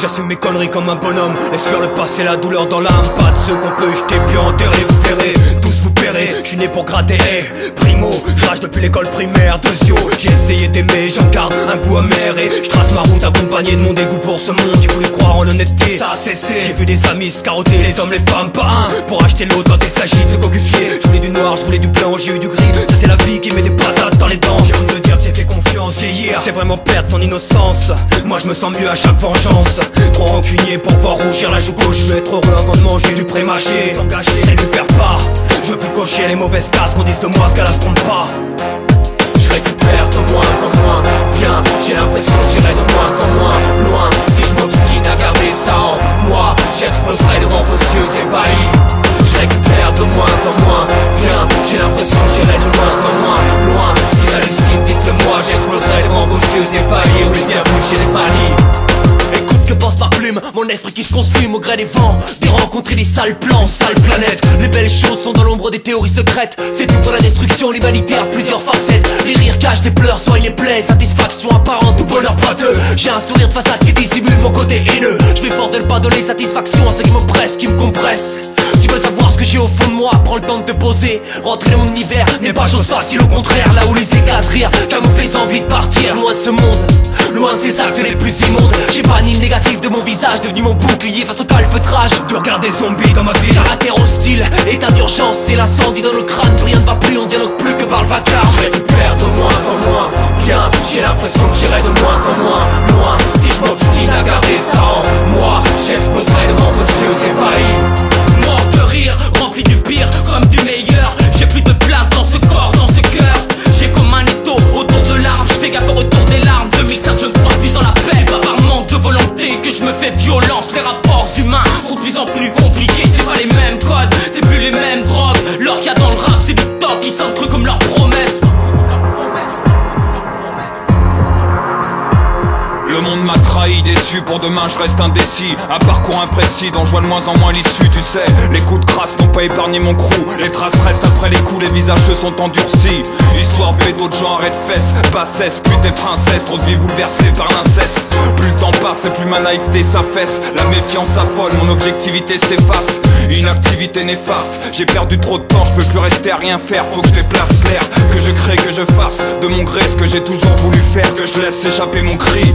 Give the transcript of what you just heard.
J'assume mes conneries comme un bonhomme. Laisse faire le passé, la douleur dans l'âme. Pas de ceux qu'on peut jeter puis enterrer, vous verrez. Tous vous paierez, je suis né pour gratter. Primo, je rage depuis l'école primaire. Deuxio, j'ai essayé d'aimer, j'en garde un goût amer. Et je trace ma route accompagné de mon dégoût pour ce monde. J'ai voulu croire en l'honnêteté, ça a cessé. J'ai vu des amis se carotter, les hommes, les femmes, pas un pour acheter l'autre quand il s'agit de se cocufier. Je voulais du noir, je voulais du blanc, j'ai eu du gris. Ça c'est la vie qui met des patates dans les dents. J'ai honte de dire que j'ai fait confiance. Vieillir, c'est vraiment perdre son innocence. Moi je me sens mieux à chaque vengeance. Trop rancunier pour voir rougir la joue gauche. Je veux être heureux avant de manger du pré-mâché. Engagé, c'est du perds pas. Je veux plus cocher les mauvaises cases qu'on dise de moi ce qu'elle se trompe pas. Je récupère de moins en moins bien. J'ai l'impression que j'irai de moins en moins loin. Si je m'obstine à garder ça en moi, j'exploserai devant vos yeux ébahis. Je récupère de moins en moins bien. J'ai l'impression que j'irai de moins en moins loin. Si j'hallucine, dites-le moi, j'exploserai devant vos yeux ébahis. Oui, bienvenue chez les bannis. Écoute ce que pense ma plume, mon esprit qui se consume au gré des vents. Des rencontres et des sales plans, sales planètes. Les belles choses sont dans l'ombre des théories secrètes. C'est tout pour la destruction, l'humanité a plusieurs facettes. Les rires cachent des pleurs, soignent les plaies. Satisfaction apparente ou bonheur boiteux. J'ai un sourire de façade qui dissimule mon côté haineux. Je m'efforce de ne pas donner satisfaction à ceux qui m'oppressent, qui me compressent. Tu veux savoir ce que j'ai au fond de moi, prends le temps de te poser. Rentrer dans mon univers n'est pas chose facile, au contraire. Là où les éclats de rire camouflent les envies de partir. Loin de ce monde, loin de ces actes les plus immondes. J'ai banni le négatif de mon visage, devenu mon bouclier face au calfeutrage. Tu regardes des zombies dans ma vie. Caractère hostile, état d'urgence, c'est l'incendie dans le crâne. Plus rien ne va plus, on dialogue plus que par le vacarme. Je récupère de moins en moins bien. J'ai l'impression que j'irai de moins en moins loin. Si je m'obstine à garder ça en moi, j'exploserai devant vos yeux ébahis. Mort de rire, rempli du pire comme du meilleur. J'ai plus de place dans ce corps, dans ce cœur. J'ai comme un étau autour de l'arme. Je fais gaffe au retour des larmes. 2005 je ne crois plus en la paix. C'est pas par manque de volonté que je me fais violence. Les rapports humains sont de plus en plus compliqués. C'est pas les mêmes codes, c'est plus les mêmes drogues. L'or qu'il y a dans le rap c'est du top. Ils sentent cru comme leurs promesses. Le monde m'a trahi, déçu, pour demain je reste indécis. Un parcours imprécis dont je vois de moins en moins l'issue, tu sais. Les coups de crasse n'ont pas épargné mon crew. Les traces restent après les coups, les visages se sont endurcis. Histoire bédo de gens, arrête fesses, bassesse, pute et princesse. Trop de vies bouleversées par l'inceste. Plus le temps passe et plus ma naïveté s'affaisse. La méfiance affole, mon objectivité s'efface. Inactivité néfaste, j'ai perdu trop de temps, je peux plus rester à rien faire. Faut que je déplace l'air, que je crée, que je fasse de mon gré ce que j'ai toujours voulu faire. Que je laisse échapper mon cri.